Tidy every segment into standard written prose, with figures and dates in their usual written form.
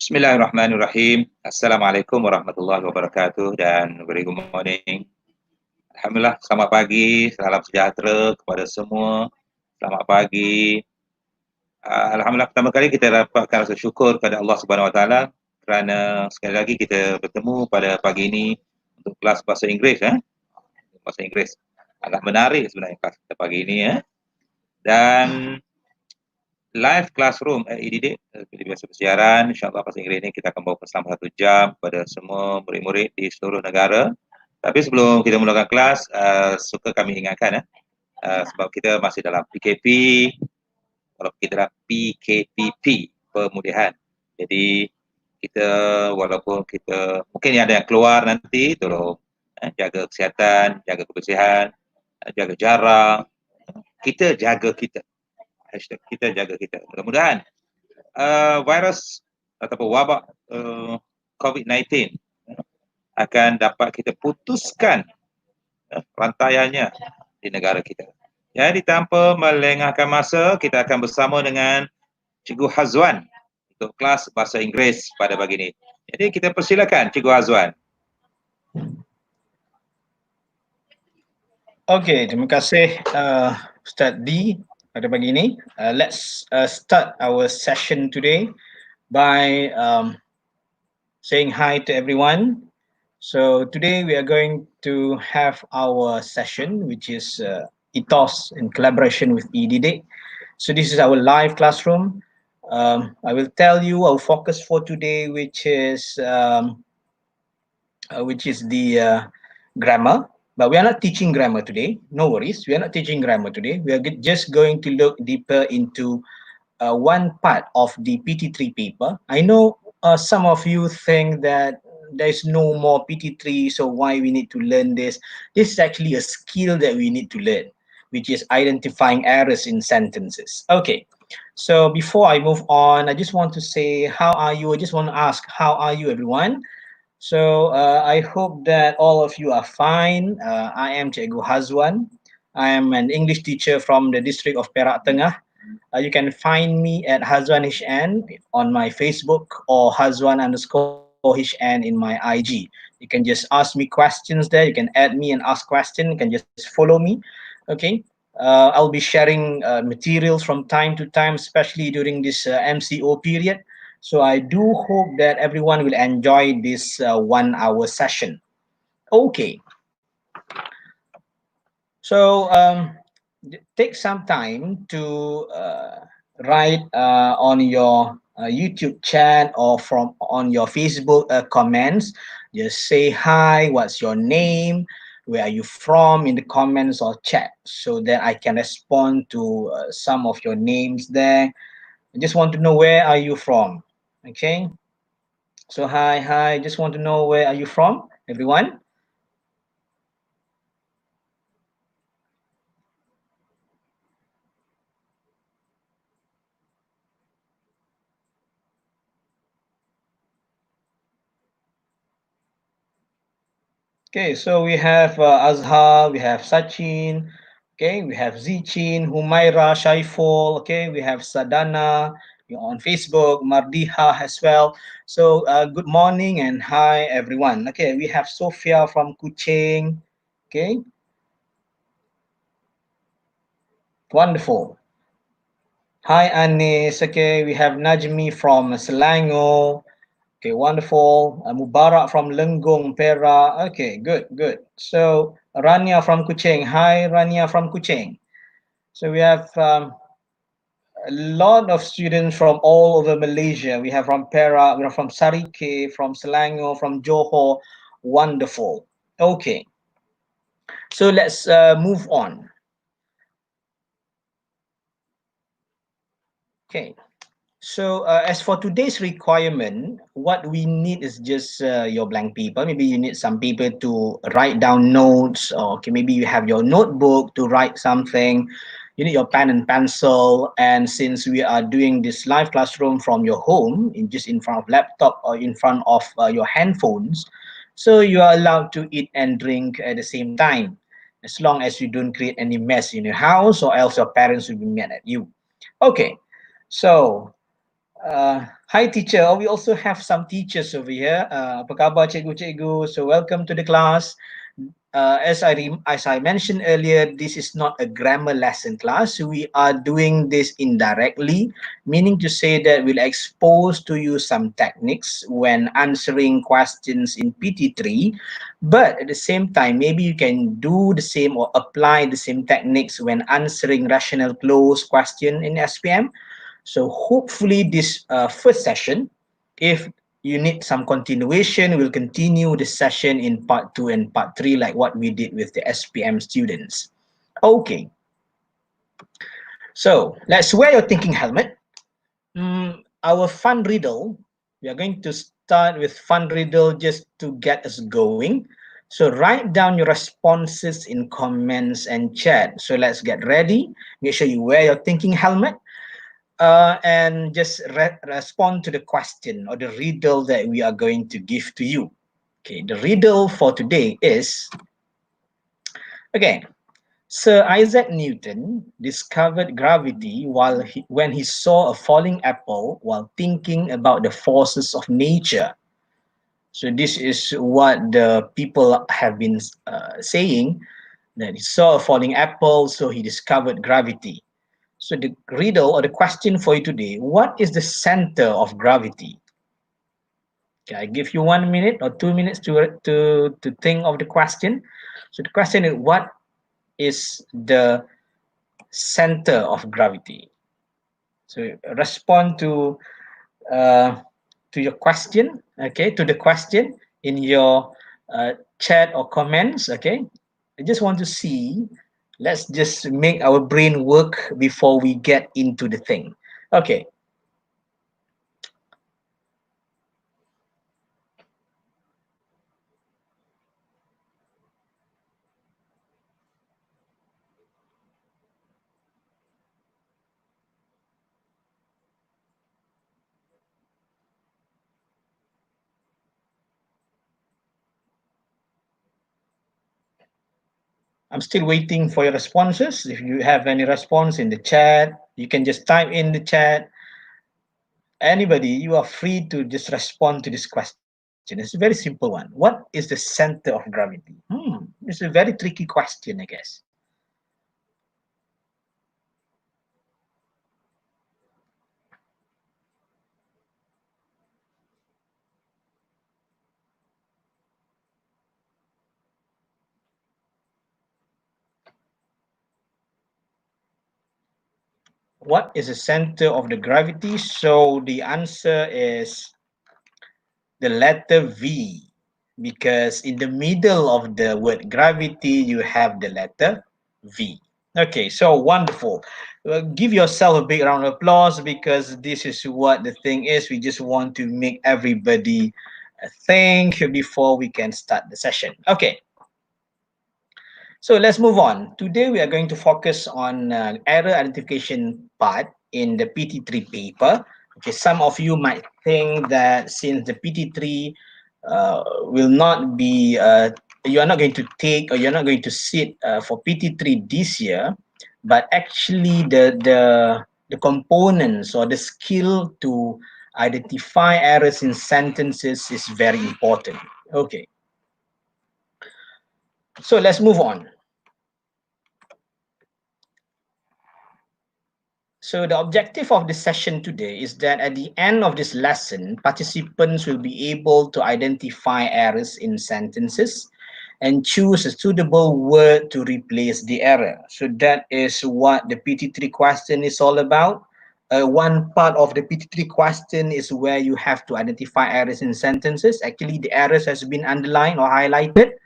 Bismillahirrahmanirrahim. Assalamualaikum warahmatullahi wabarakatuh dan very good morning. Alhamdulillah, selamat pagi, salam sejahtera kepada semua. Selamat pagi. Alhamdulillah, pertama kali kita dapatkan rasa syukur kepada Allah Subhanahu Wa Taala kerana sekali lagi kita bertemu pada pagi ini untuk kelas bahasa Inggeris. Bahasa Inggeris. Agak menarik sebenarnya kelas kita pagi ini. Dan live classroom Edidik seperti biasa bersiaran. InsyaAllah bahasa Inggeris ini kita akan bawa selama 1 jam kepada semua murid-murid di seluruh negara. Tapi sebelum kita mulakan kelas, suka kami ingatkan sebab kita masih dalam PKP, kalau kita dalam PKPP, pemulihan. Jadi kita walaupun kita mungkin ada yang keluar nanti, tolong jaga kesihatan, jaga kebersihan, jaga jarak. Kita jaga kita. Hashtag kita jaga kita. Mudah-mudahan virus ataupun wabak COVID-19 akan dapat kita putuskan rantaiannya di negara kita. Jadi tanpa melengahkan masa, kita akan bersama dengan Cikgu Hazwan untuk kelas bahasa Inggeris pada pagi ini. Jadi kita persilakan Cikgu Hazwan. Okey, terima kasih Ustaz D. Pada pagi ini, let's start our session today by saying hi to everyone. So today we are going to have our session, which is ethos in collaboration with Edidik. So this is our live classroom. I will tell you our focus for today, which is the grammar. But we are not teaching grammar today. No worries, we are not teaching grammar today. We are just going to look deeper into one part of the PT3 paper. I know some of you think that there is no more PT3, so why we need to learn this? This is actually a skill that we need to learn, which is identifying errors in sentences. Okay, so before I move on, I just want to say, how are you? I just want to ask, how are you, everyone? So I hope that all of you are fine. I am Cikgu Hazwan. I am an English teacher from the district of Perak Tengah. You can find me at Hazwan HN on my Facebook or Hazwan_HN in my IG. You can just ask me questions there. You can add me and ask questions. You can just follow me. Okay. I'll be sharing materials from time to time, especially during this MCO period. So I do hope that everyone will enjoy this 1 hour session. Okay. So take some time to write on your YouTube chat or on your Facebook comments. Just say hi, what's your name, where are you from in the comments or chat, so that I can respond to some of your names there. I just want to know, where are you from? Okay, so hi, just want to know, where are you from, everyone? Okay, so we have Azhar, we have Sachin, okay, we have Zichin, Humaira, Shaiful, okay, we have Sadana on Facebook, Mardiha as well. So good morning and hi everyone. Okay, we have Sophia from Kuching, okay, wonderful. Hi Anis, okay, we have Najmi from Selangor. Okay, wonderful. Mubarak from Lenggong, Perak. Okay, good. So Rania from Kuching. Hi, Rania from Kuching. So we have a lot of students from all over Malaysia. We have from Perak, we have from Sarike, from Selangor, from Johor. Wonderful. Okay. So let's move on. Okay. So as for today's requirement, what we need is just your blank paper. Maybe you need some paper to write down notes, or okay, maybe you have your notebook to write something. You need your pen and pencil. And since we are doing this live classroom from your home, just in front of laptop or in front of your handphones, so you are allowed to eat and drink at the same time, as long as you don't create any mess in your house, or else your parents will be mad at you. Okay, so Hi teacher. We also have some teachers over here. Apa khabar cikgu-cikgu? So welcome to the class. As I mentioned earlier, this is not a grammar lesson class. We are doing this indirectly, meaning to say that we'll expose to you some techniques when answering questions in PT3. But at the same time, maybe you can do the same or apply the same techniques when answering rational clause question in SPM. So hopefully this first session, if you need some continuation, we'll continue the session in part 2 and part 3 like what we did with the SPM students. Okay, so let's wear your thinking helmet. Our fun riddle, we are going to start with fun riddle just to get us going. So write down your responses in comments and chat. So let's get ready. Make sure you wear your thinking helmet. And just respond to the question or the riddle that we are going to give to you. Okay, the riddle for today is, okay, Sir Isaac Newton discovered gravity when he saw a falling apple while thinking about the forces of nature. So this is what the people have been saying, that he saw a falling apple, so he discovered gravity. So the riddle or the question for you today, what is the center of gravity? Okay, I give you 1 minute or 2 minutes to think of the question. So the question is, what is the center of gravity? So respond to your question, okay, to the question in your chat or comments, okay. I just want to see, let's just make our brain work before we get into the thing. Okay, I'm still waiting for your responses. If you have any response in the chat, you can just type in the chat. Anybody, you are free to just respond to this question. It's a very simple one. What is the center of gravity? It's a very tricky question, I guess. What is the center of the gravity? So the answer is the letter V, because in the middle of the word gravity, you have the letter V. Okay, so wonderful. Give yourself a big round of applause, because this is what the thing is. We just want to make everybody think before we can start the session. Okay, so let's move on. Today we are going to focus on error identification part in the PT3 paper. Okay, some of you might think that since the PT3 will not be, you are not going to take, or you're not going to sit for PT3 this year, but actually the components or the skill to identify errors in sentences is very important. Okay, so let's move on. So the objective of this session today is that at the end of this lesson, participants will be able to identify errors in sentences and choose a suitable word to replace the error. So that is what the PT3 question is all about. One part of the PT3 question is where you have to identify errors in sentences. Actually, the errors has been underlined or highlighted.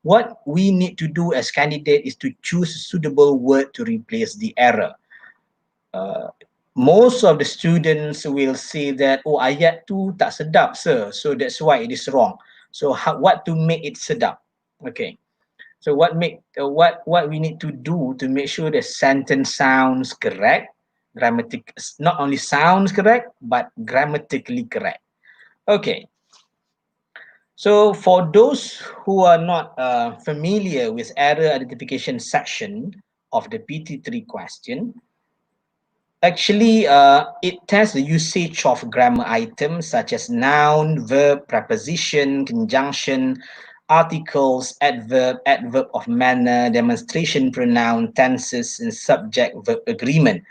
What we need to do as candidate is to choose a suitable word to replace the error. Most of the students will say that, oh, ayat tu tak sedap, sir, so that's why it is wrong. So what to make it sedap? Okay, so what we need to do to make sure the sentence sounds correct, not only sounds correct but grammatically correct. Okay, so for those who are not familiar with error identification section of the PT3 question, Actually, it tests the usage of grammar items such as noun, verb, preposition, conjunction, articles, adverb, adverb of manner, demonstration pronoun, tenses, and subject-verb agreement.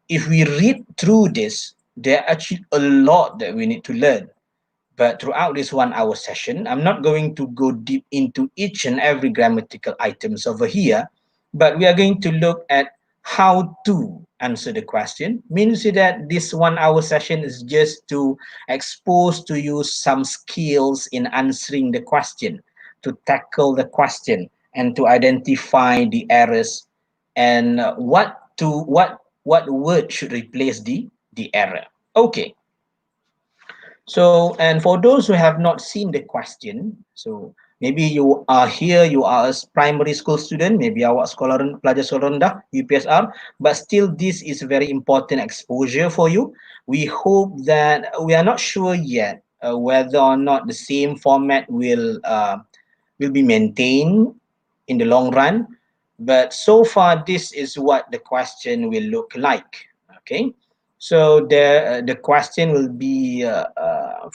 If we read through this, there are actually a lot that we need to learn. But throughout this 1 hour session, I'm not going to go deep into each and every grammatical items over here, but we are going to look at how to answer the question. Means that this 1 hour session is just to expose to you some skills in answering the question, to tackle the question, and to identify the errors and what word should replace the error. Okay. So, and for those who have not seen the question, so maybe you are here, you are a primary school student, maybe awak sekolah pelajar sekolah rendah, UPSR, but still this is very important exposure for you. We hope that we are not sure yet whether or not the same format will be maintained in the long run, but so far this is what the question will look like. Okay. So the question will be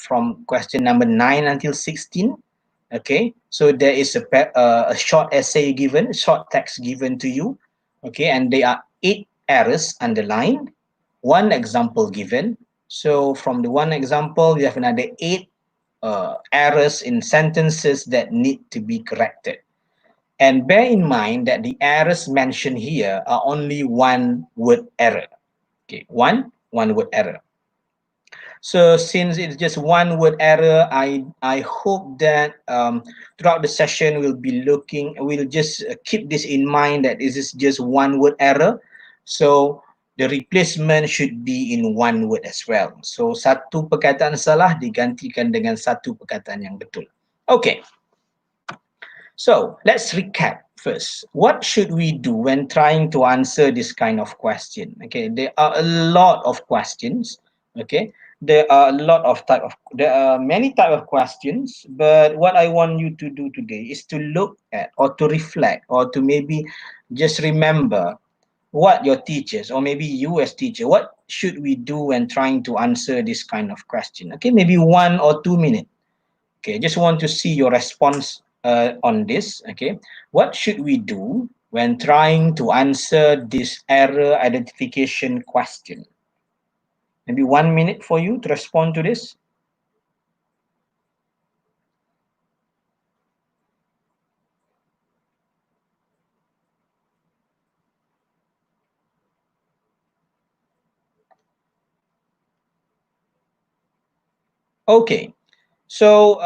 from question number 9 until 16. Okay, so there is a short essay given, a short text given to you. Okay, and there are 8 errors underlined, one example given. So from the one example, you have another 8 errors in sentences that need to be corrected. And bear in mind that the errors mentioned here are only one word error. Okay, one word error. So since it's just one word error, I hope that throughout the session we'll just keep this in mind that this is just one word error. So the replacement should be in one word as well. So satu perkataan salah digantikan dengan satu perkataan yang betul. Okay. So let's recap first. What should we do when trying to answer this kind of question? Okay, there are a lot of questions. Okay, there are many type of questions. But what I want you to do today is to look at or to reflect or to maybe just remember what your teachers or maybe you as teacher, what should we do when trying to answer this kind of question? Okay, maybe 1 or 2 minutes. Okay, just want to see your response on this. Okay, what should we do when trying to answer this error identification question? Maybe 1 minute for you to respond to this. Okay, so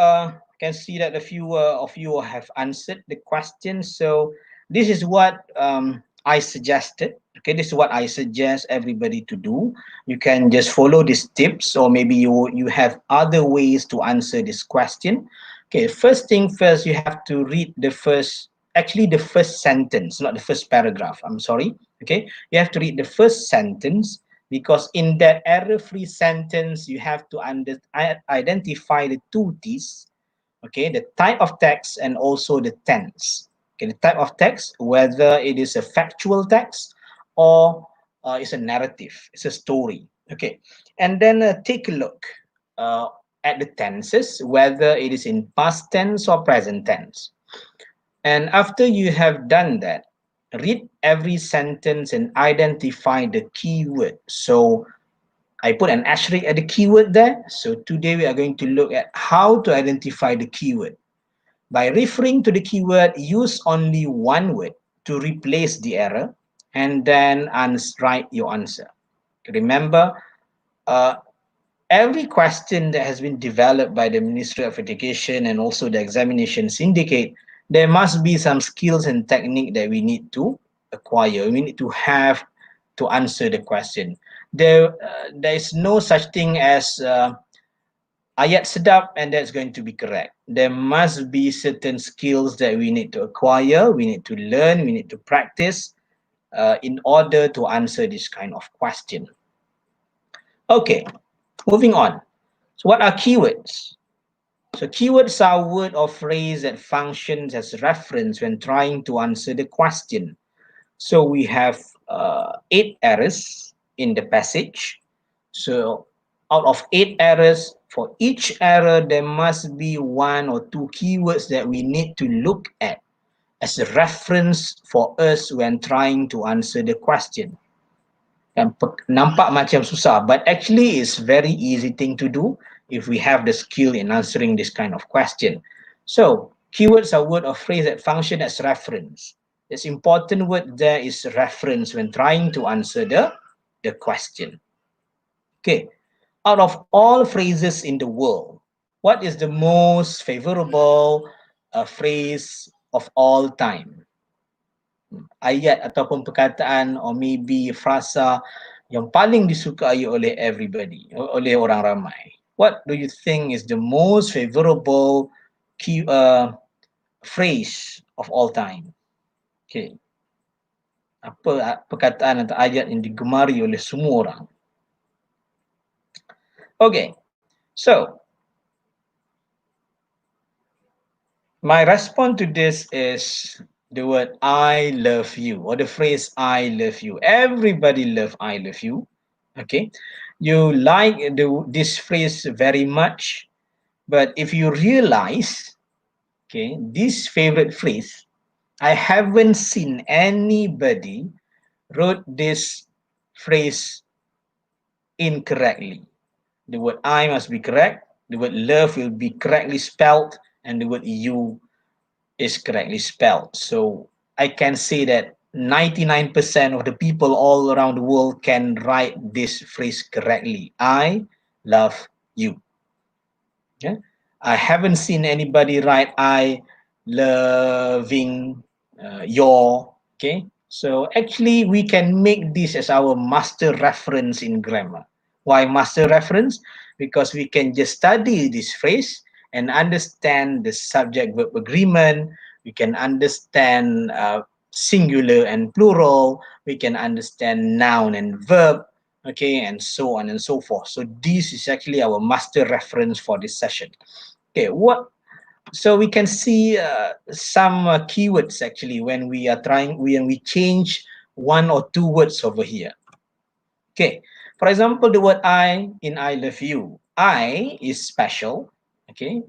can see that a few of you have answered the question. So this is what I suggested. Okay, this is what I suggest everybody to do. You can just follow these tips, or maybe you have other ways to answer this question. Okay, first thing first, you have to read the first sentence, not the first paragraph. I'm sorry. Okay, you have to read the first sentence, because in that error-free sentence, you have to identify the two T's, okay, the type of text and also the tense. Okay, the type of text, whether it is a factual text or it's a narrative, it's a story. Okay, and then take a look at the tenses, whether it is in past tense or present tense. And after you have done that, read every sentence and identify the keyword. So I put an asterisk at the keyword there. So today we are going to look at how to identify the keyword. By referring to the keyword, use only one word to replace the error and then write your answer. Remember, every question that has been developed by the Ministry of Education and also the examination syndicate, there must be some skills and technique that we need to acquire. We need to have to answer the question. There is no such thing as ayat sedap and that's going to be correct. There must be certain skills that we need to acquire, we need to learn, we need to practice in order to answer this kind of question. Okay, moving on. So what are keywords? So keywords are a word or phrase that functions as reference when trying to answer the question. So we have 8 errors in the passage. So out of 8 errors, for each error, there must be 1 or 2 keywords that we need to look at as a reference for us when trying to answer the question. Nampak macam susah, but actually it's very easy thing to do if we have the skill in answering this kind of question. So keywords are word or phrase that function as reference. This important word there is reference when trying to answer the question. Okay, out of all phrases in the world, what is the most favorable phrase of all time? Ayat ataupun perkataan or maybe frasa yang paling disukai oleh everybody, oleh orang ramai. What do you think is the most favorable phrase of all time? Okay. Apa perkataan atau ayat yang digemari oleh semua orang? Okay. So, my response to this is the word I love you, or the phrase I love you. Everybody love I love you. Okay, you like this phrase very much, but if you realize, okay, this favorite phrase, I haven't seen anybody wrote this phrase incorrectly. The word I must be correct, the word love will be correctly spelled, and the word you is correctly spelled. So I can say that 99% of the people all around the world can write this phrase correctly. I love you. Okay? I haven't seen anybody write I loving your. Okay, so actually we can make this as our master reference in grammar. Why master reference? Because we can just study this phrase and understand the subject verb agreement. We can understand singular and plural. We can understand noun and verb, okay, and so on and so forth. So this is actually our master reference for this session. Okay, so we can see some keywords actually when we are when we change 1 or 2 words over here. Okay, for example, the word I in I love you. I is special. Okay,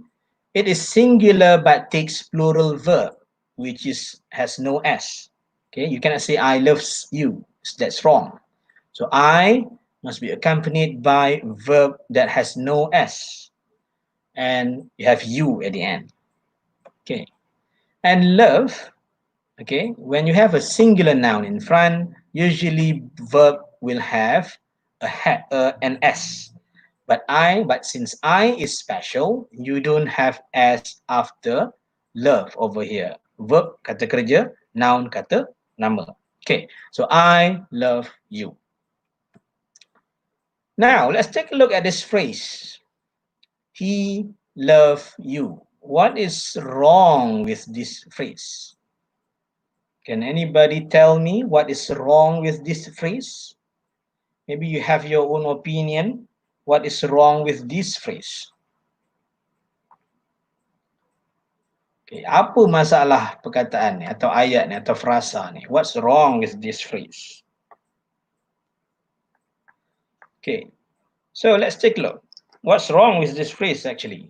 it is singular but takes plural verb, which has no s. Okay, you cannot say I loves you. That's wrong. So I must be accompanied by verb that has no s, and you have you at the end. Okay, and love. Okay, when you have a singular noun in front, usually verb will have an s. But since I is special, you don't have s after love over here. Verb kata kerja, noun kata nama. Okay, so I love you. Now let's take a look at this phrase. He love you. What is wrong with this phrase? Can anybody tell me what is wrong with this phrase? Maybe you have your own opinion. What is wrong with this phrase? Okay, apa masalah perkataan ni atau ayat ni atau frasa ni? What's wrong with this phrase? Okay, so let's take a look. What's wrong with this phrase actually?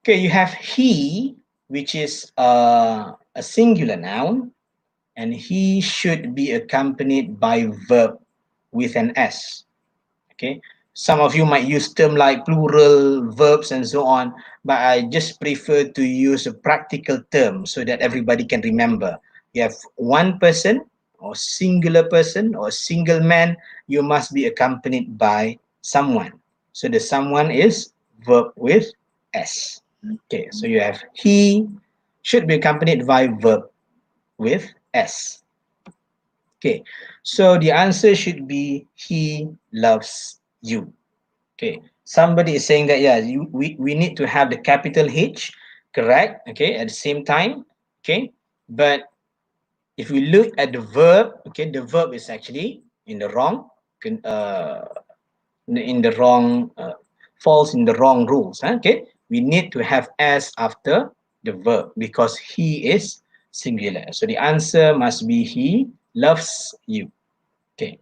Okay, you have he, which is a singular noun, and he should be accompanied by verb with an s. Okay, some of you might use term like plural verbs and so on, but I just prefer to use a practical term so that everybody can remember. You have one person or singular person or single man, you must be accompanied by someone. So the someone is verb with s. Okay, so you have he should be accompanied by verb with s. Okay, so the answer should be he loves you. Okay, somebody is saying that, yeah, we need to have the capital H, correct, okay, at the same time, okay, but if we look at the verb, okay, the verb is actually in the wrong, falls in the wrong rules, okay, we need to have s after the verb because he is singular. So the answer must be he loves you. Okay.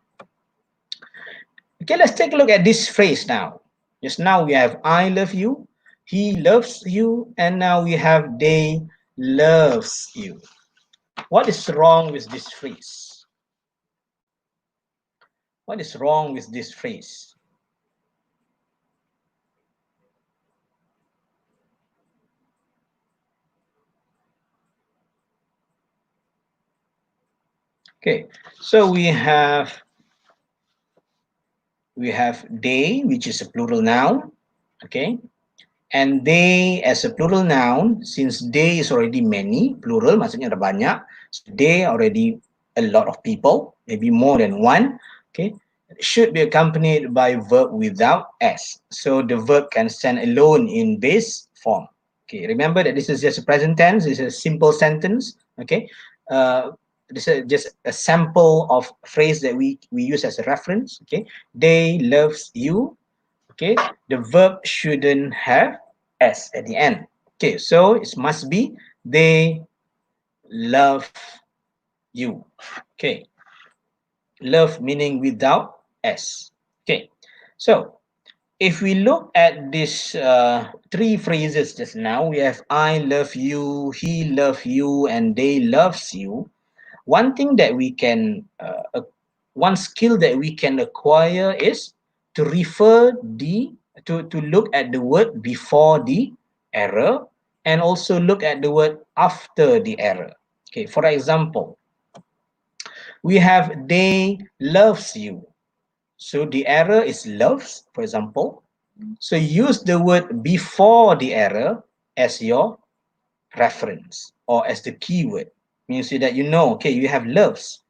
Okay, let's take a look at this phrase now. Just now we have I love you, he loves you, and now we have they loves you. What is wrong with this phrase? What is wrong with this phrase? Okay, so we have they, which is a plural noun, okay, and they as a plural noun, since they is already many, plural maksudnya ada banyak, so they already a lot of people, maybe more than one, okay, should be accompanied by verb without s, so the verb can stand alone in base form. Okay, remember that this is just a present tense, this is a simple sentence, okay. This is just a sample of phrase that we use as a reference, okay. They loves you, okay, the verb shouldn't have s at the end, okay, so it must be they love you, okay, love meaning without s, okay. So if we look at these three phrases just now, we have I love you, he love you, and they loves you. One thing that we can one skill that we can acquire is to refer to look at the word before the error, and also look at the word after the error. Okay, for example, we have they loves you, so the error is loves, for example, so use the word before the error as your reference or as the keyword. Means that you know, okay, you have loves,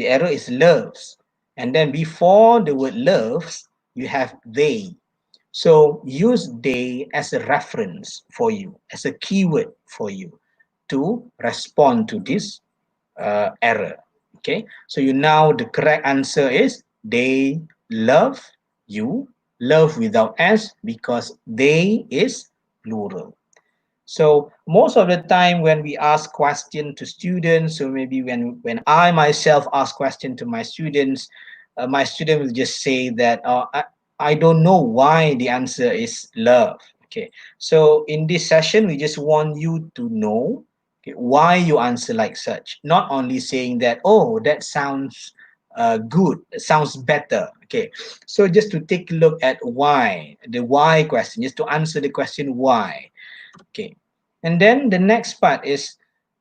the error is loves, and then before the word loves you have they, so use they as a reference for you, as a keyword for you to respond to this error. Okay, so you now the correct answer is they love you, love without s, because they is plural. So most of the time when we ask question to students, so maybe when I myself ask question to my student will just say that I don't know why the answer is love. Okay, so in this session we just want you to know, okay, why you answer like such, not only saying that, oh, that sounds good, it sounds better. Okay, so just to take a look at why, the why question, just to answer the question why. Okay, and then the next part is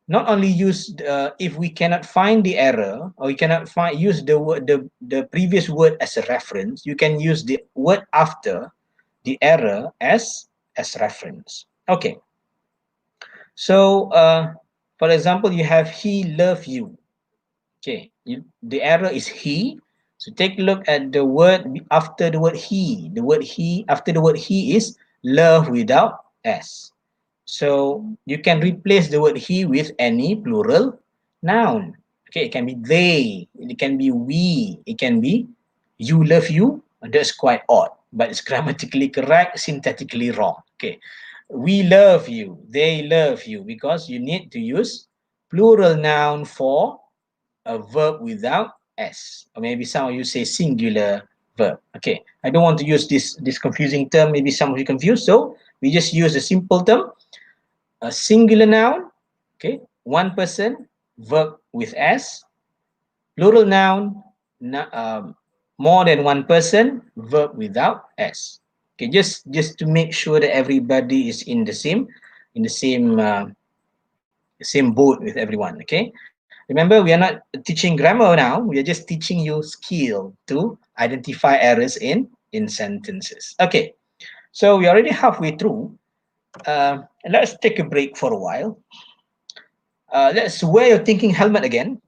not only use if we cannot find the error, or we cannot find use the word, the previous word as a reference, you can use the word after the error as reference. Okay, so for example, you have he love you. Okay, the error is he, so take a look at the word after the word he. The word he after the word he is love without s. So you can replace the word he with any plural noun. Okay, it can be they, it can be we, it can be you love you. That's quite odd, but it's grammatically correct, syntactically wrong. Okay, we love you, they love you, because you need to use plural noun for a verb without s, or maybe some of you say singular verb. Okay, I don't want to use this confusing term, maybe some of you confused, so we just use a simple term, a singular noun, okay, one person, verb with s, plural noun, more than one person, verb without s. Okay, just to make sure that everybody is in the same boat with everyone. Okay, remember, we are not teaching grammar now, we are just teaching you skill to identify errors in sentences. Okay, so we're already halfway through. Let's take a break for a while. Let's wear your thinking helmet again.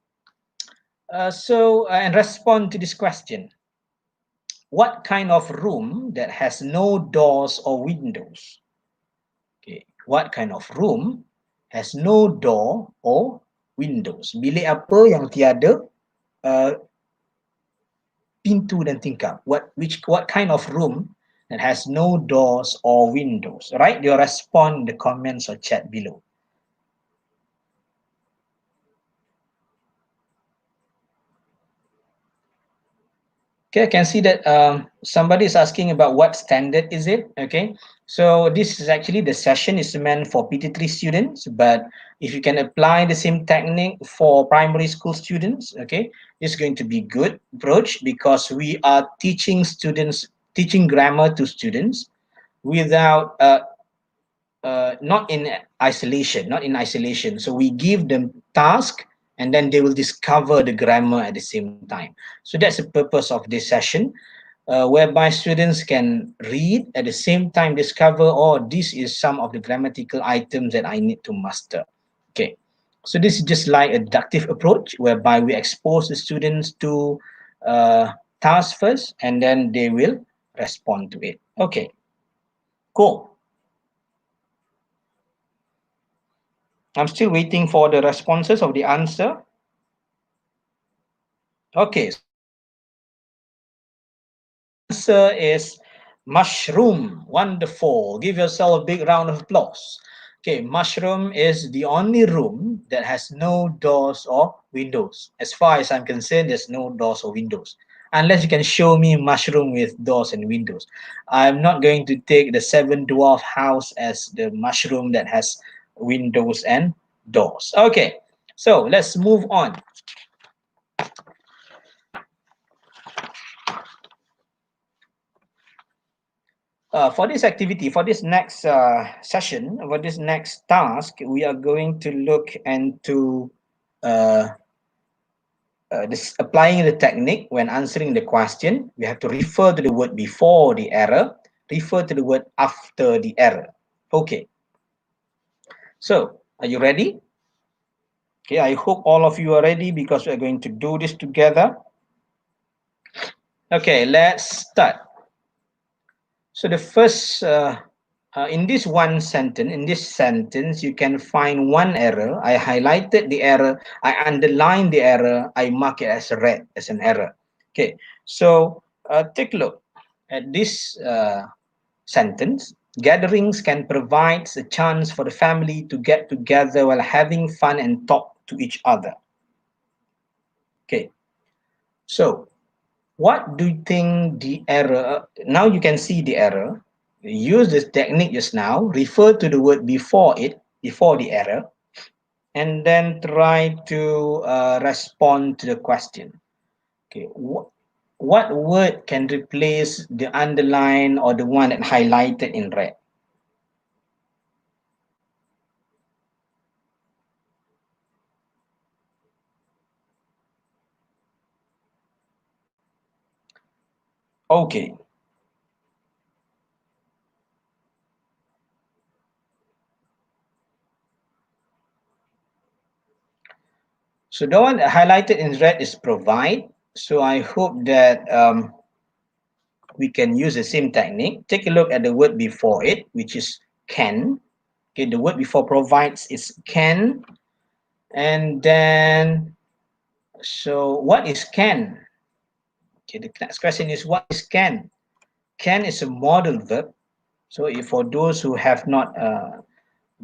And respond to this question. What kind of room that has no doors or windows? Okay, what kind of room has no door or windows? Bilik apa yang tiada uh, pintu dan tingkap? What kind of room that has no doors or windows? Write your response in the comments or chat below. Okay, I can see that somebody is asking about what standard is it. Okay, so this is actually the session is meant for PT3 students, but if you can apply the same technique for primary school students, okay, it's going to be good approach because we are teaching grammar to students without not in isolation. So we give them task and then they will discover the grammar at the same time. So that's the purpose of this session, whereby students can read at the same time discover, oh, this is some of the grammatical items that I need to master. Okay, so this is just like a deductive approach whereby we expose the students to task first and then they will respond to it. Okay, cool. I'm still waiting for the responses of the answer. Okay, so answer is mushroom. Wonderful. Give yourself a big round of applause. Okay, mushroom is the only room that has no doors or windows. As far as I'm concerned, there's no doors or windows. Unless you can show me mushroom with doors and windows. I'm not going to take the seven dwarf house as the mushroom that has windows and doors. Okay, so let's move on. For this activity, for this next session, for this next task, we are going to look into uh, this applying the technique when answering the question. We have to refer to the word before the error, refer to the word after the error. Okay, so are you ready? Okay, I hope all of you are ready because we're going to do this together. Okay, let's start. So the first, in this sentence, you can find one error. I highlighted the error, I underlined the error, I mark it as red, as an error. Okay, so take a look at this sentence. Gatherings can provide a chance for the family to get together while having fun and talk to each other. Okay, so what do you think the error? Now you can see the error. Use this technique just now. Refer to the word before it, before the error, and then try to respond to the question. Okay, what word can replace the underline or the one that highlighted in red? Okay. So the one highlighted in red is provide. So I hope that we can use the same technique. Take a look at the word before it, which is can. Okay, the word before provides is can. And then, so what is can? Okay, the next question is what is can? Can is a modal verb. So if for those who have not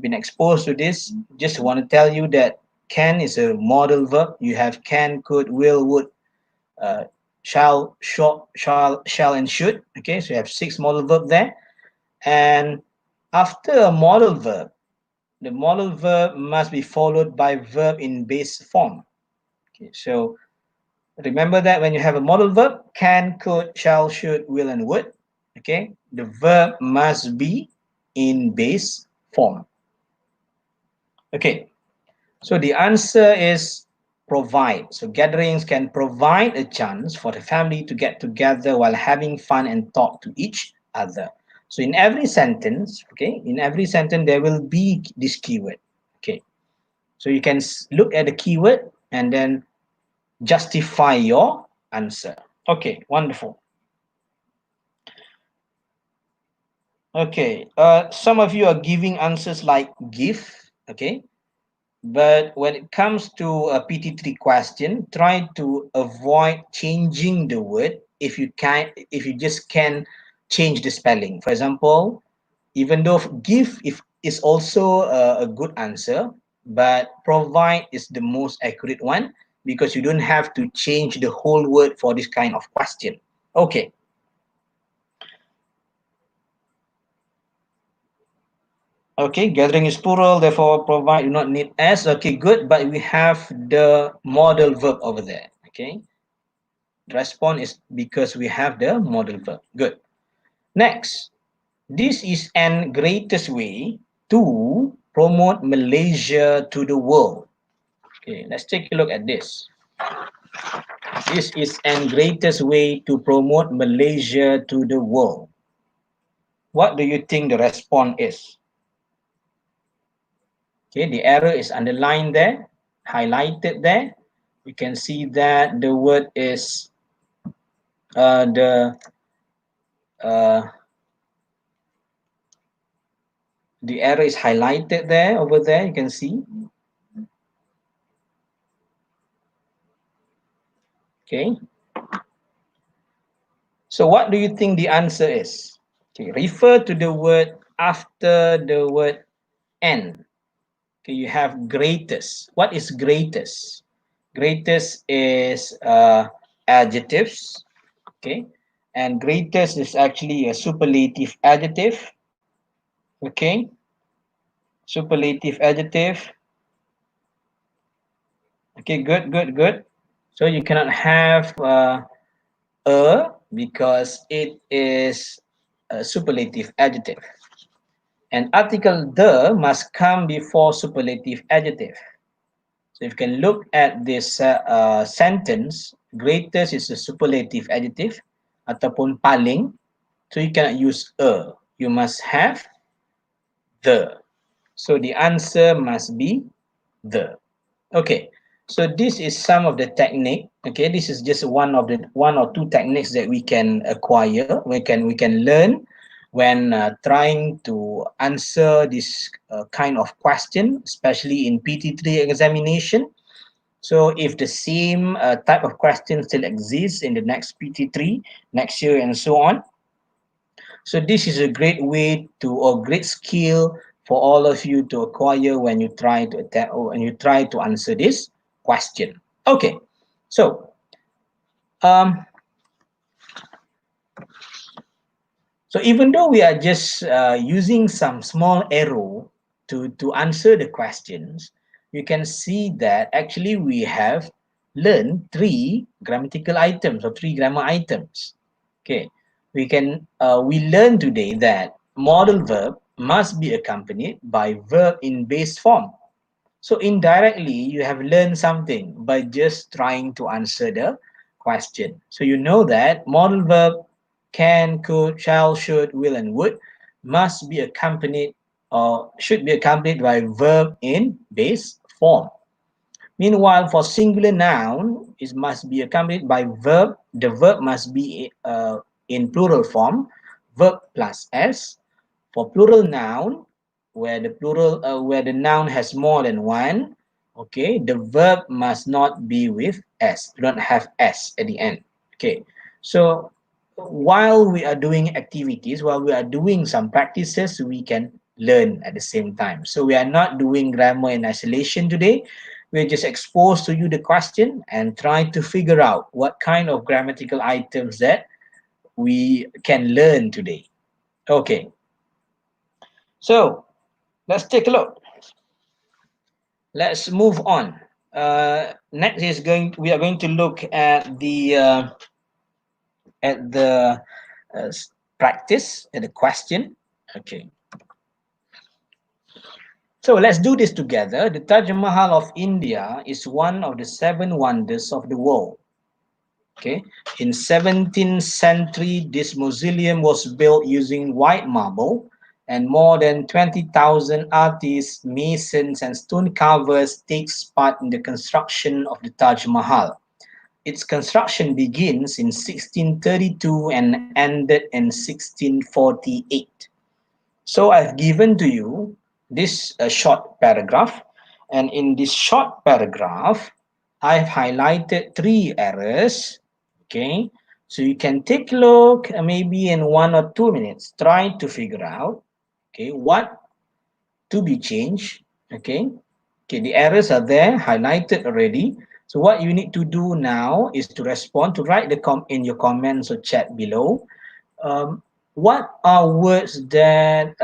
been exposed to this, just want to tell you that can is a modal verb. You have can, could, will, would, uh, shall, and should. Okay, so you have 6 modal verb there. And after a modal verb, the modal verb must be followed by verb in base form. Okay, so remember that when you have a modal verb, can, could, shall, should, will, and would, okay, the verb must be in base form. Okay, so the answer is provide. So gatherings can provide a chance for the family to get together while having fun and talk to each other. So in every sentence, okay, in every sentence there will be this keyword. Okay, so you can look at the keyword and then justify your answer. Okay, wonderful. Okay, some of you are giving answers like give, okay, but when it comes to a PT3 question, try to avoid changing the word if you can, if you just can change the spelling. For example, even though give if is also a good answer, but provide is the most accurate one because you don't have to change the whole word for this kind of question. Okay. Okay, gathering is plural, therefore provide, do not need s. Okay, good, but we have the modal verb over there. Okay, respond is because we have the modal verb. Good. Next, this is an greatest way to promote Malaysia to the world. Okay, let's take a look at this. This is an greatest way to promote Malaysia to the world. What do you think the response is? Okay, the arrow is underlined there, highlighted there. You can see that the word is the arrow is highlighted there, over there, you can see. Okay. So what do you think the answer is? Okay, refer to the word after the word and. Okay, you have greatest. What is greatest? Greatest is adjectives. Okay, and greatest is actually a superlative adjective. Okay, superlative adjective. Okay, good, good, good. So you cannot have a because it is a superlative adjective. And article the must come before superlative adjective. So if you can look at this sentence, greatest is a superlative adjective ataupun paling. So you cannot use a. You must have the. So the answer must be the. Okay. So this is some of the technique. Okay, this is just one or two techniques that we can acquire. We can learn when trying to answer this kind of question, especially in PT3 examination. So if the same type of question still exists in the next PT3 next year and so on, so this is a great way to, or great skill for all of you to acquire when you try to attempt or when you try to answer this question. Okay, so um, so even though we are just using some small arrow to answer the questions, you can see that actually we have learned three grammatical items or three grammar items. Okay, we learn today that modal verb must be accompanied by verb in base form. So indirectly, you have learned something by just trying to answer the question. So you know that modal verb can, could, shall, should, will, and would must be accompanied or should be accompanied by verb in base form. Meanwhile, for singular noun, it must be accompanied by verb. The verb must be in plural form, verb plus s. For plural noun, where the noun has more than one, okay, the verb must not be with s. Do not have s at the end. Okay, so while we are doing activities, while we are doing some practices, we can learn at the same time. So we are not doing grammar in isolation today. We're just exposed to you the question and try to figure out what kind of grammatical items that we can learn today. Okay, so let's take a look. Let's move on. Next is we are going to look at the uh, practice, at the question. Okay. So let's do this together. The Taj Mahal of India is one of the seven wonders of the world. Okay. In 17th century, this mausoleum was built using white marble, and more than 20,000 artists, masons, and stone carvers takes part in the construction of the Taj Mahal. Its construction begins in 1632 and ended in 1648. So I've given to you this short paragraph, and in this short paragraph, I've highlighted three errors. Okay, so you can take a look, maybe in 1 or 2 minutes, try to figure out, okay, what to be changed. Okay, the errors are there highlighted already. So what you need to do now is to respond, to write in your comments or chat below. What are words that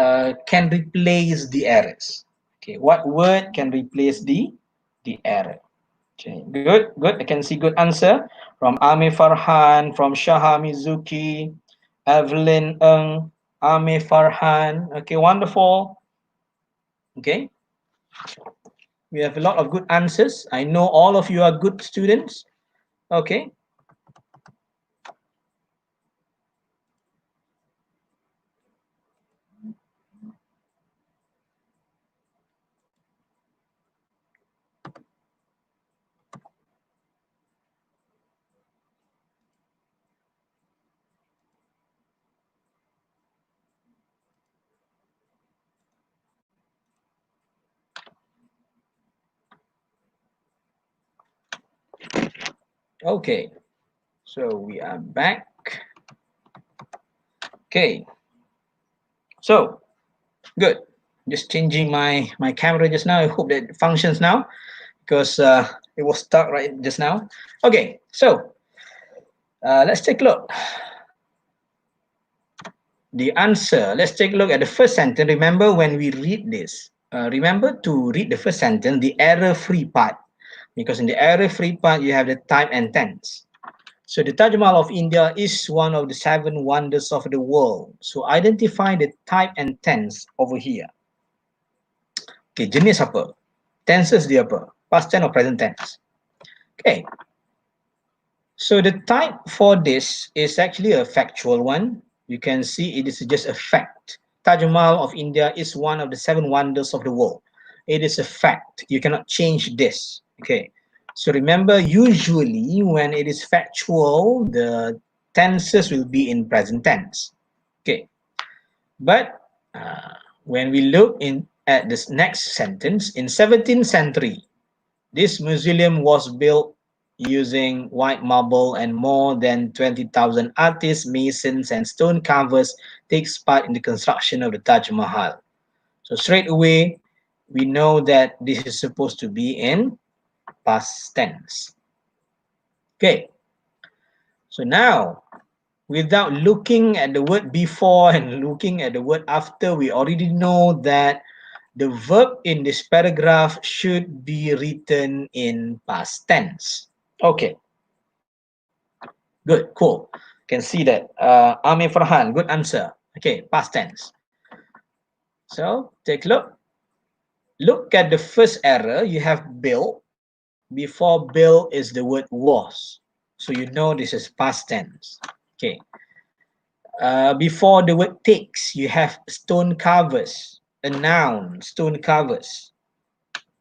can replace the errors? Okay, what word can replace the error? Okay, good, good. I can see good answer from Ame Farhan, from Shaha Mizuki, Evelyn Ng, Ame Farhan. Okay, wonderful. Okay, we have a lot of good answers. I know all of you are good students. Okay. Okay, so we are back. Okay, so good. Just changing my camera just now. I hope that it functions now because it was stuck right just now. Okay, so let's take a look. The answer. Let's take a look at the first sentence. Remember when we read this. Remember to read the first sentence, the error-free part, because in the error-free part you have the type and tense. So the Taj Mahal of India is one of the 7 wonders of the world. So identify the type and tense over here. Okay, jenis apa? Tenses dia apa? Past tense or present tense? Okay. So the type for this is actually a factual one. You can see it is just a fact. Taj Mahal of India is one of the 7 wonders of the world. It is a fact. You cannot change this. Okay. So remember, usually when it is factual, the tenses will be in present tense. Okay. But when we look at this next sentence, in 17th century, this mausoleum was built using white marble, and more than 20,000 artists, masons, and stone carvers takes part in the construction of the Taj Mahal. So straight away, we know that this is supposed to be in past tense. Okay. So now, without looking at the word before and looking at the word after, we already know that the verb in this paragraph should be written in past tense. Okay. Good, cool. Can see that. Amir Farhan, good answer. Okay, past tense. So take a look. Look at the first error. You have built. Before built is the word was. So you know this is past tense. Okay. Before the word takes, you have stone carvers. A noun, stone carvers.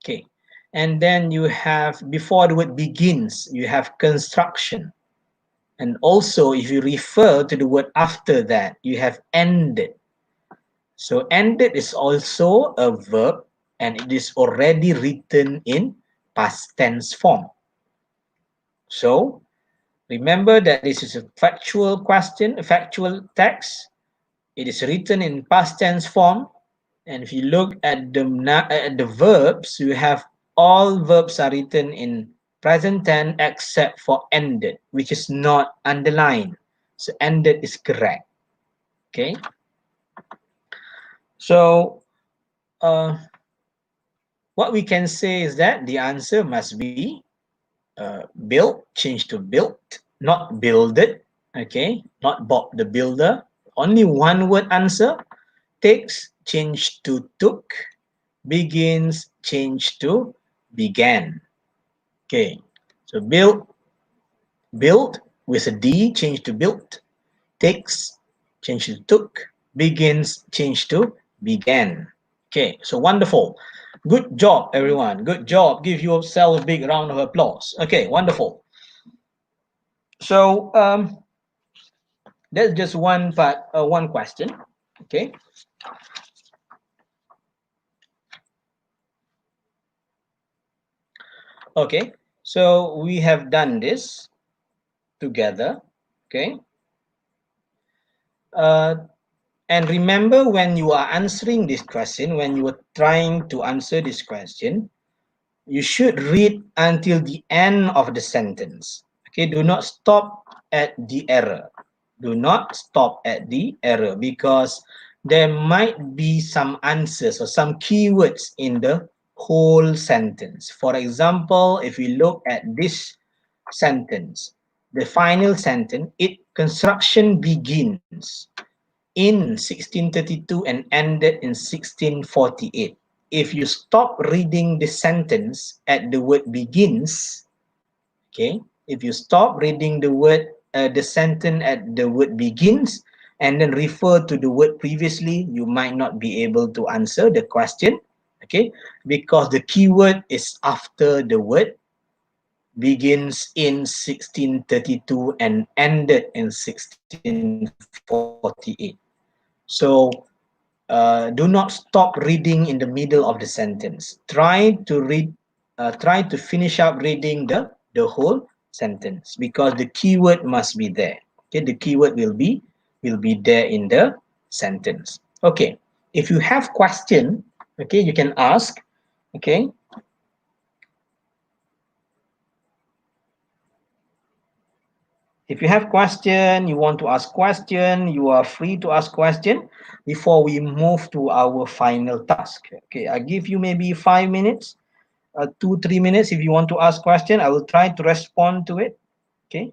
Okay. And then you have, before the word begins, you have construction. And also, if you refer to the word after that, you have ended. So ended is also a verb, and it is already written in past tense form. So remember that this is a factual question, a factual text. It is written in past tense form. And if you look at the verbs, you have all verbs are written in present tense except for ended, which is not underlined. So ended is correct. Okay. So what we can say is that the answer must be built, changed to built, not builded. Okay, not Bob the Builder. Only one word answer. Takes, changed to took. Begins, changed to began. Okay, so build with a D, changed to built. Takes, changed to took. Begins, changed to began. Okay, so wonderful. Good job, everyone. Good job. Give yourself a big round of applause. Okay, wonderful. So that's just one part, one question. Okay. Okay. So we have done this together. Okay. And remember, when you are answering this question, when you are trying to answer this question, you should read until the end of the sentence. Okay, do not stop at the error. Do not stop at the error, because there might be some answers or some keywords in the whole sentence. For example, if we look at this sentence, the final sentence, it construction begins in 1632 and ended in 1648. If you stop reading the sentence at the word begins, okay, if you stop reading the sentence at the word begins and then refer to the word previously, you might not be able to answer the question, okay, because the keyword is after the word begins in 1632 and ended in 1648. So do not stop reading in the middle of the sentence. Try to finish up reading the whole sentence, because the keyword must be there. Okay, the keyword will be there in the sentence. Okay, if you have question, okay, you can ask. Okay, if you have question, you want to ask question, you are free to ask question before we move to our final task. Okay, I give you maybe 5 minutes, 2-3 minutes. If you want to ask question, I will try to respond to it. Okay.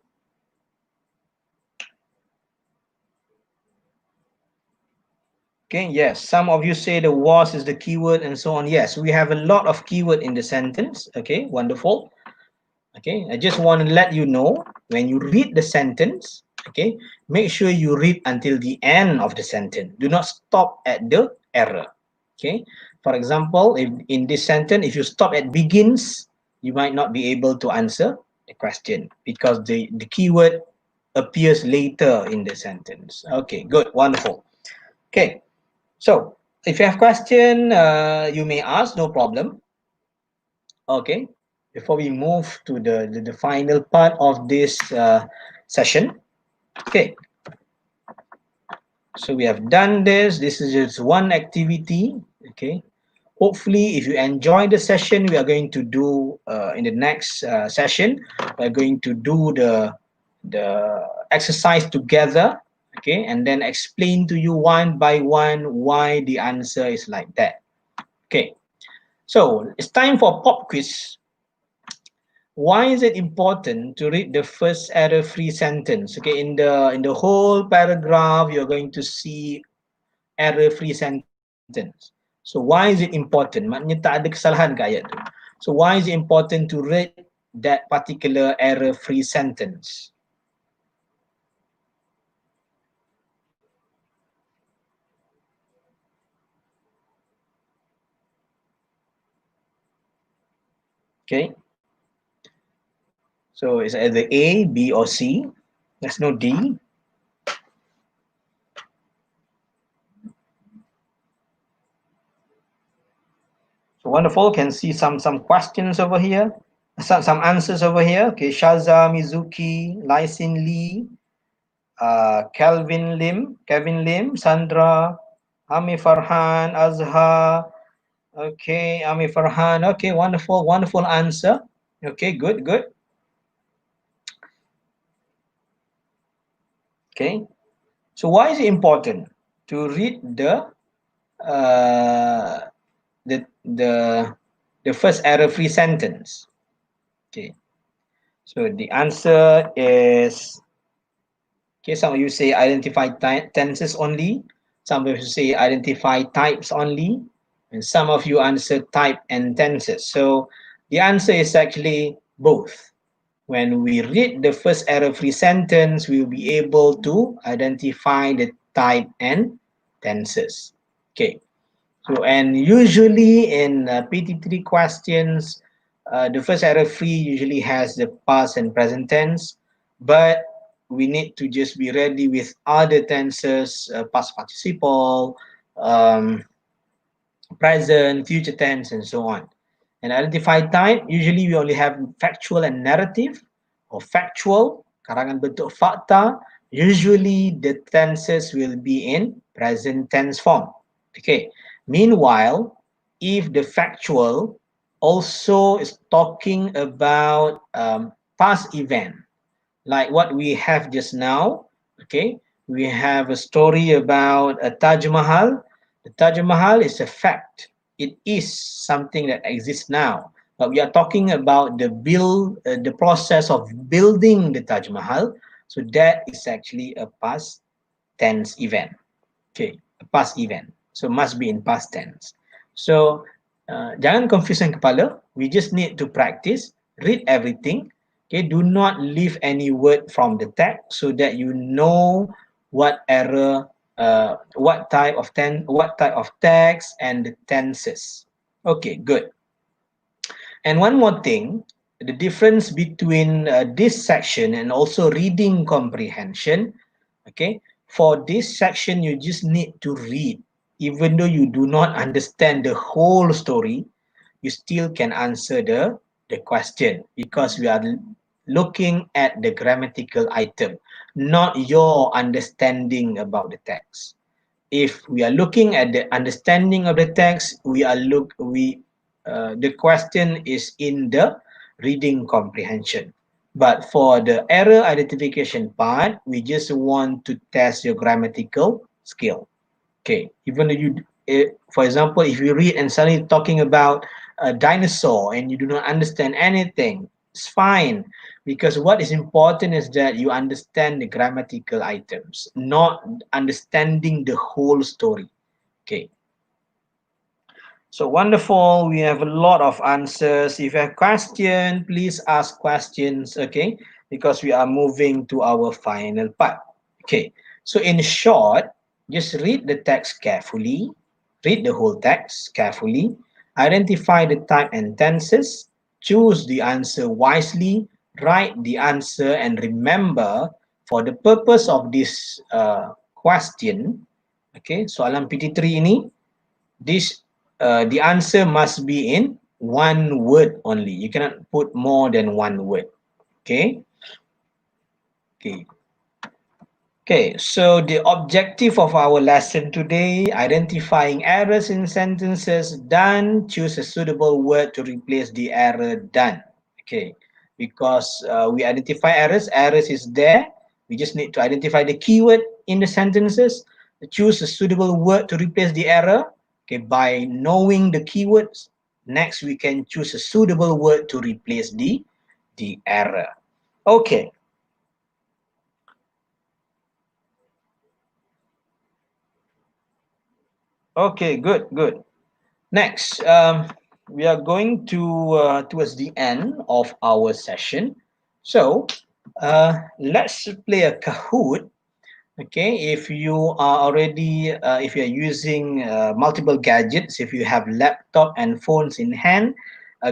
Okay, yes, some of you say the was is the keyword and so on. Yes, we have a lot of keyword in the sentence. Okay, wonderful. Okay, I just want to let you know, when you read the sentence, okay, make sure you read until the end of the sentence. Do not stop at the error. Okay, for example, if in this sentence, if you stop at begins, you might not be able to answer the question because the keyword appears later in the sentence. Okay, good, wonderful. Okay, so if you have question, you may ask, no problem. Okay, before we move to the final part of this session. Okay, so we have done this. This is just one activity. Okay, hopefully if you enjoy the session, we are going to do in the next session, we're going to do the exercise together. Okay, and then explain to you one by one why the answer is like that. Okay, so it's time for pop quiz. Why is it important to read the first error-free sentence? Okay, in the whole paragraph, you're going to see error-free sentence. So why is it important? Maknanya tak ada kesalahan ke ayat tu. So why is it important to read that particular error-free sentence? Okay. So it's either A, B, or C. There's no D. So wonderful. Can see some questions over here. Some answers over here. Okay, Shaza, Mizuki, Lysin Lee, Kevin Lim, Sandra, Ami Farhan, Azhar. Okay, Ami Farhan. Okay, wonderful answer. Okay, good. Okay, so why is it important to read uh, the the the first error-free sentence? Okay, so the answer is, okay, some of you say identify tenses only, some of you say identify types only, and some of you answer type and tenses. So the answer is actually both. When we read the first error-free sentence, we will be able to identify the type and tenses. Okay. So, and usually in PT3 questions, the first error-free usually has the past and present tense, but we need to just be ready with other tenses, past participle, present, future tense, and so on. And identify type, usually we only have factual and narrative, or factual, karangan bentuk fakta. Usually the tenses will be in present tense form. Okay. Meanwhile, if the factual also is talking about past event, like what we have just now. Okay, we have a story about a Taj Mahal. The Taj Mahal is a fact. It is something that exists now. But we are talking about the process of building the Taj Mahal. So that is actually a past tense event. Okay, a past event. So must be in past tense. So jangan confusion kepala. We just need to practice, read everything. Okay, do not leave any word from the text so that you know what error, what type of text and the tenses. Okay, good. And one more thing, the difference between this section and also reading comprehension. Okay, for this section, you just need to read. Even though you do not understand the whole story, you still can answer the question because we are looking at the grammatical item, not your understanding about the text. If we are looking at the understanding of the text, the question is in the reading comprehension. But for the error identification part, we just want to test your grammatical skill. Okay, even though for example, if you read and suddenly talking about a dinosaur and you do not understand anything, it's fine, because what is important is that you understand the grammatical items, not understanding the whole story. Okay, so wonderful. We have a lot of answers. If you have questions, please ask questions. Okay, because we are moving to our final part. Okay, so in short, just read the text carefully, read the whole text carefully, identify the type and tenses, choose the answer wisely, write the answer, and remember, for the purpose of this question, okay, soalan PT3 ini, the answer must be in one word only. You cannot put more than one word. Okay. Okay. Okay, so the objective of our lesson today, identifying errors in sentences, done. Choose a suitable word to replace the error, done. Okay, because we identify errors is there. We just need to identify the keyword in the sentences, choose a suitable word to replace the error. Okay, by knowing the keywords, next we can choose a suitable word to replace the error. Okay. Okay, good, good. Next, we are going to towards the end of our session. So let's play a Kahoot. Okay, if you are already, if you are using multiple gadgets, if you have laptop and phones in hand,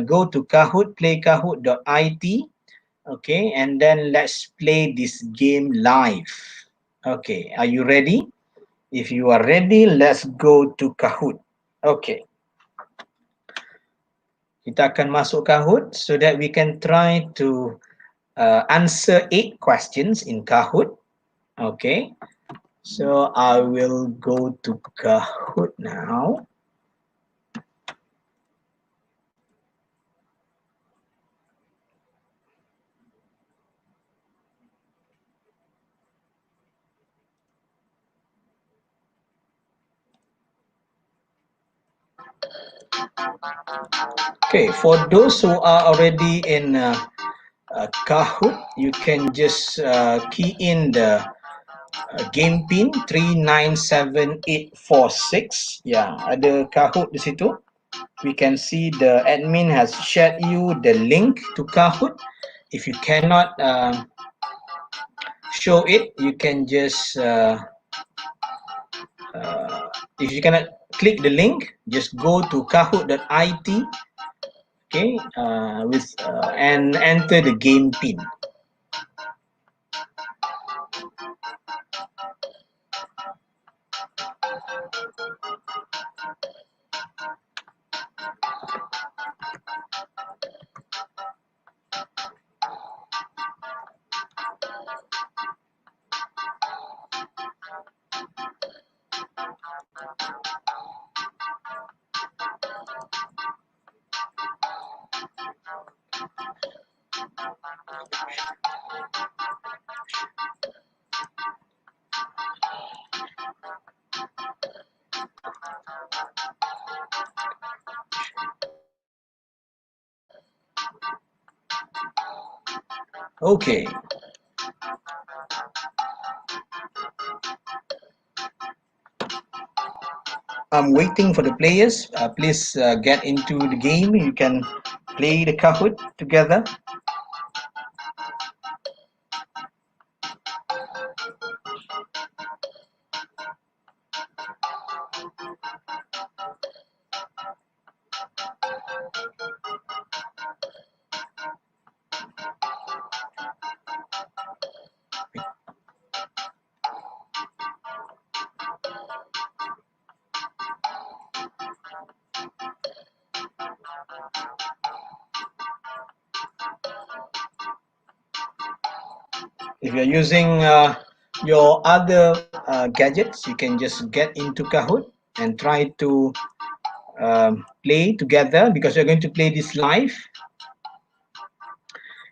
go to Kahoot, play kahoot.it. Okay, and then let's play this game live. Okay, are you ready? If you are ready, let's go to Kahoot. Okay. Kita akan masuk Kahoot so that we can try to answer 8 questions in Kahoot. Okay, so I will go to Kahoot now. Okay, for those who are already in Kahoot, you can just key in the game pin 397846. Ya, ada Kahoot di situ. We can see the admin has shared you the link to Kahoot. If you cannot show it, you can just if you cannot click the link, just go to kahoot.it, okay, and enter the game pin. Okay. I'm waiting for the players. Please get into the game. You can play the Kahoot together. If you're using your other gadgets, you can just get into Kahoot and try to play together, because we're going to play this live.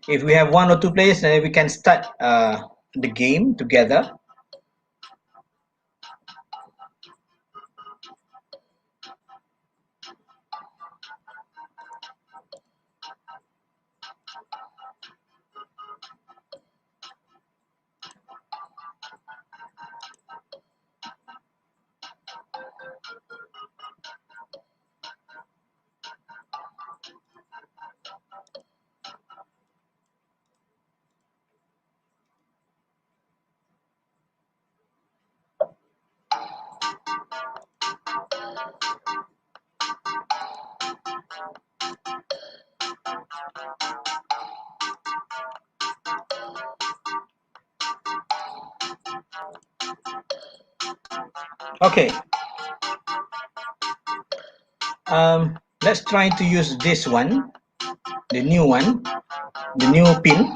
If we have 1 or 2 players, then we can start the game together. Okay. Let's try to use this one, the new one, the new pin,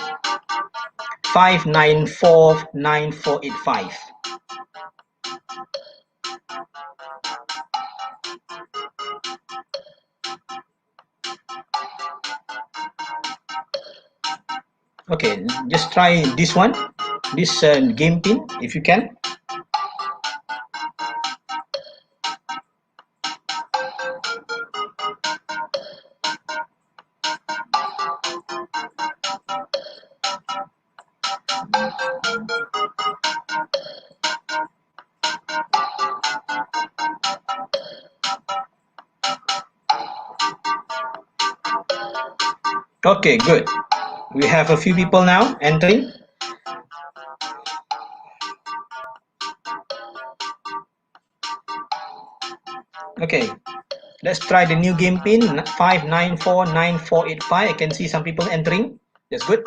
5949485. Okay, just try this one, this game pin, if you can. Okay, good. We have a few people now entering. Okay, let's try the new game pin, 5949485. I can see some people entering. That's good.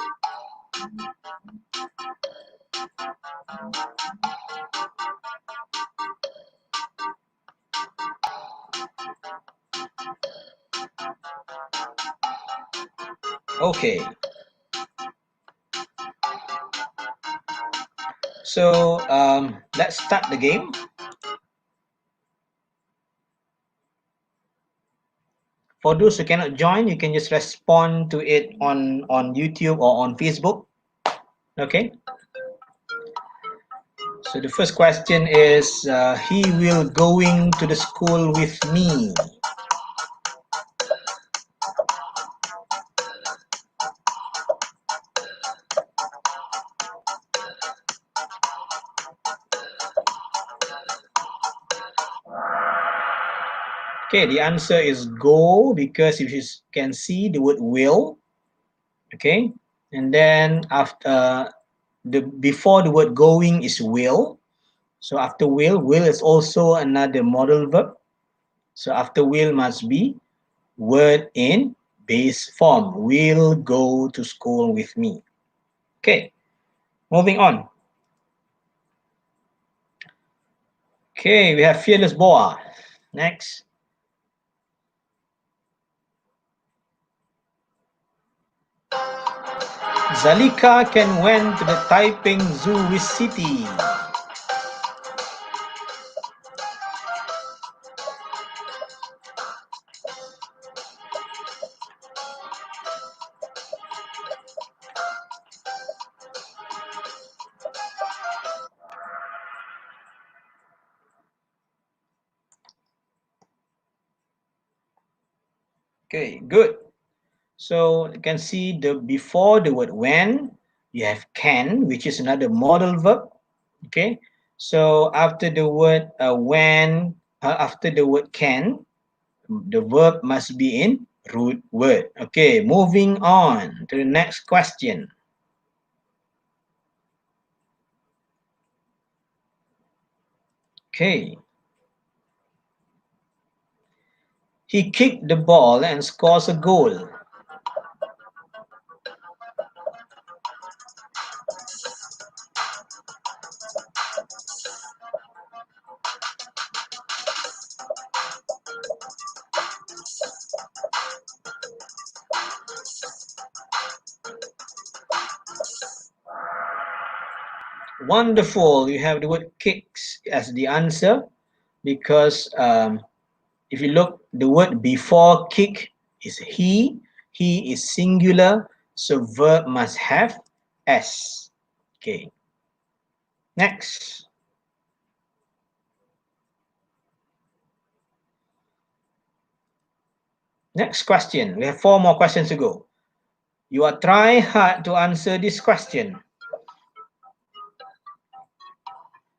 Okay. So let's start the game. For those who cannot join, you can just respond to it on YouTube or on Facebook. Okay. So the first question is, he will going to the school with me. Okay, the answer is go, because if you can see the word will, okay, and then after before the word going is will. So after will is also another modal verb. So after will must be word in base form. Will go to school with me. Okay, moving on. Okay, we have fearless boa. Next. Zalika can went to the Taiping Zoo with City. Okay, good. So you can see the before the word when, you have can, which is another modal verb. Okay, so after the word when, after the word can, the verb must be in root word. Okay, moving on to the next question. Okay. He kicked the ball and scores a goal. Wonderful. You have the word kicks as the answer because if you look, the word before kick is he. He is singular, so verb must have s. Okay. Next. Next question. We have 4 more questions to go. You are trying hard to answer this question.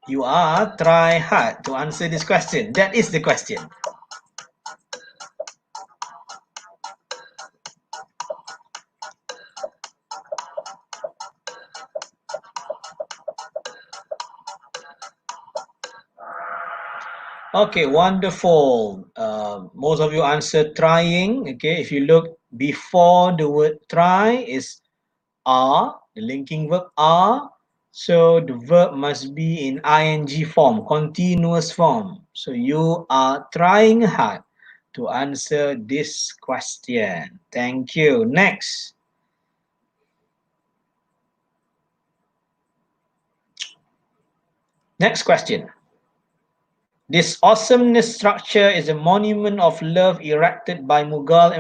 You are try hard to answer this question. That is the question. Okay, wonderful. Most of you answered trying. Okay, if you look before the word try is are, the linking verb are. So the verb must be in ing form, continuous form. So you are trying hard to answer this question. Thank you. Next. Next question. This awesomeness structure is a monument of love erected by Mughal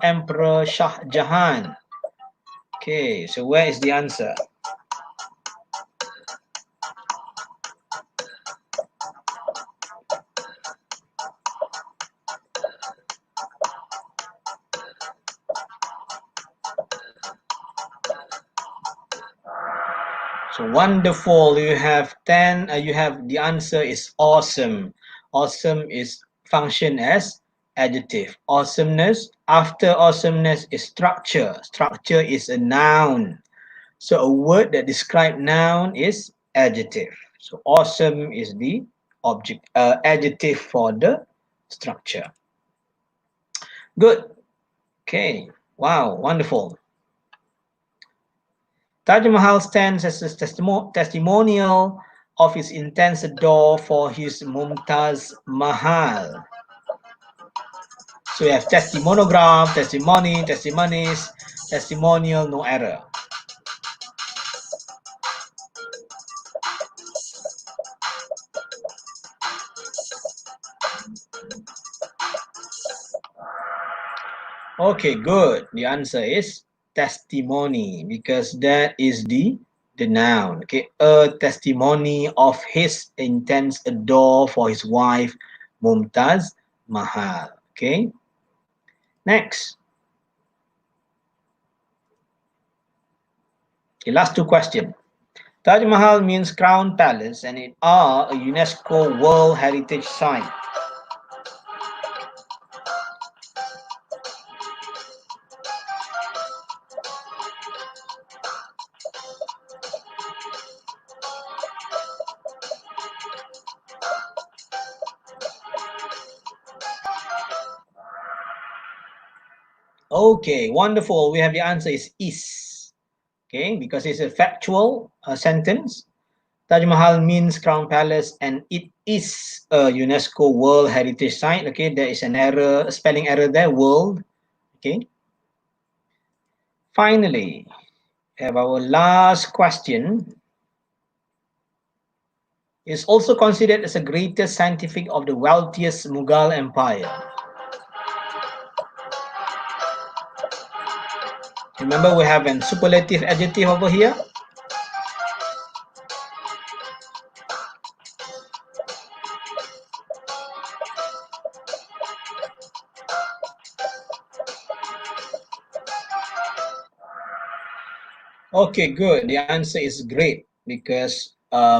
Emperor Shah Jahan. Okay, so where is the answer? So wonderful. You have 10. You have the answer is awesome. Awesome is function as adjective. Awesomeness. After awesomeness is structure. Structure is a noun. So a word that describes noun is adjective. So awesome is the object adjective for the structure. Good. Okay. Wow. Wonderful. Taj Mahal stands as a testimonial of his intense adore for his Mumtaz Mahal. So we have testimoniograph, testimony, testimonies, testimonial, no error. Okay, good. The answer is testimony because that is the noun. Okay, a testimony of his intense adore for his wife Mumtaz Mahal. Okay. Next. Okay, last 2 questions. Taj Mahal means crown palace and it are a UNESCO World Heritage Site. Okay, wonderful. We have the answer is. Okay, because it's a factual sentence. Taj Mahal means crown palace and it is a UNESCO World Heritage Site. Okay, there is an error, a spelling error there, world. Okay. Finally, we have our last question. Is also considered as the greatest scientific of the wealthiest Mughal Empire. Remember, we have a superlative adjective over here. Okay, good. The answer is great because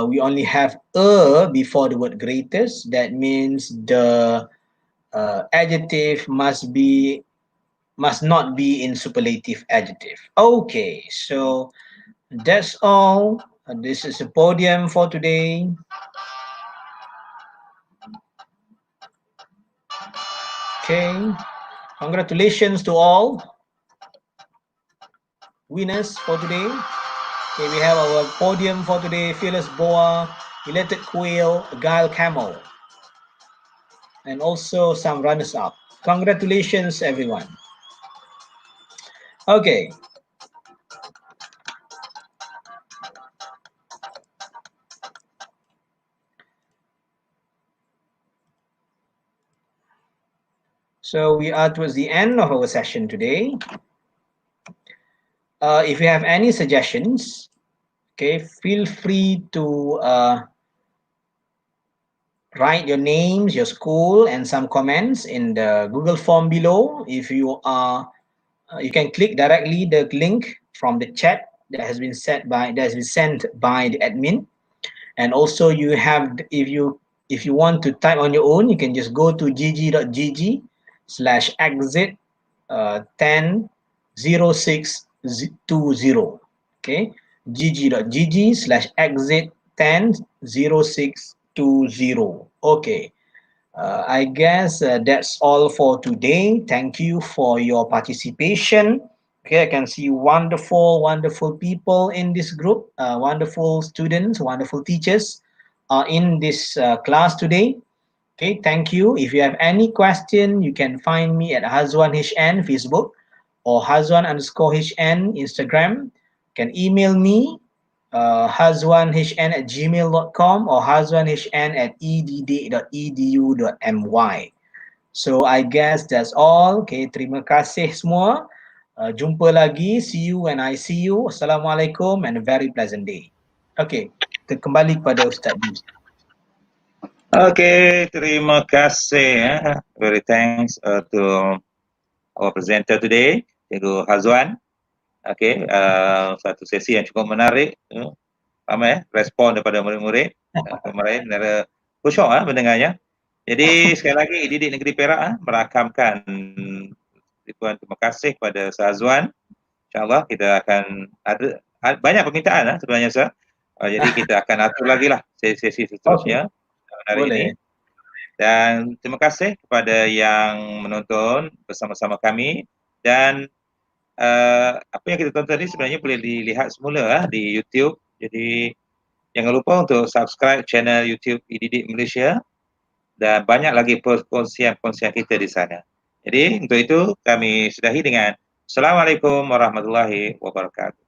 we only have a before the word greatest. That means the adjective must not be in superlative adjective. Okay, so that's all. This is a podium for today. Okay, congratulations to all winners for today. Okay, we have our podium for today: Fearless Boa, Elated Quail, Guile Camel, and also some runners-up. Congratulations, everyone. Okay. So we are towards the end of our session today. If you have any suggestions, okay, feel free to write your names, your school, and some comments in the Google form below. If you are, you can click directly the link from the chat that has been sent by the admin. And also, you have if you want to type on your own, you can just go to gg.gg/exit 100620. Okay, gg.gg/exit 100620. Okay. I guess that's all for today. Thank you for your participation. Okay, I can see wonderful, wonderful people in this group, wonderful students, wonderful teachers in this class today. Okay, thank you. If you have any question, you can find me at Hazwan HN Facebook or Hazwan_HN Instagram. You can email me hazwanhn@gmail.com or hazwanhn@edd.edu.my. So I guess that's all. Okay, terima kasih semua. Jumpa lagi. See you when I see you. Assalamualaikum and a very pleasant day. Okay, kita kembali kepada Ustaz D. Okay, terima kasih. Very thanks to our presenter today, Cikgu Hazwan. Okay, satu sesi yang cukup menarik. Ramai respon daripada murid-murid. Kemarin negara khusyuk mendengarnya. Jadi sekali lagi Edidik Negeri Perak merakamkan terima kasih kepada Ustaz Hazwan. InsyaAllah kita akan ada banyak permintaan sebenarnya Ustaz. Jadi kita akan atur lagi lah sesi-sesi seterusnya hari ini. Dan terima kasih kepada yang menonton bersama-sama kami. Dan apa yang kita tonton tadi sebenarnya boleh dilihat semula di YouTube. Jadi jangan lupa untuk subscribe channel YouTube Edidik Malaysia dan banyak lagi perkongsian-perkongsian kita di sana. Jadi untuk itu kami sudahi dengan Assalamualaikum warahmatullahi wabarakatuh.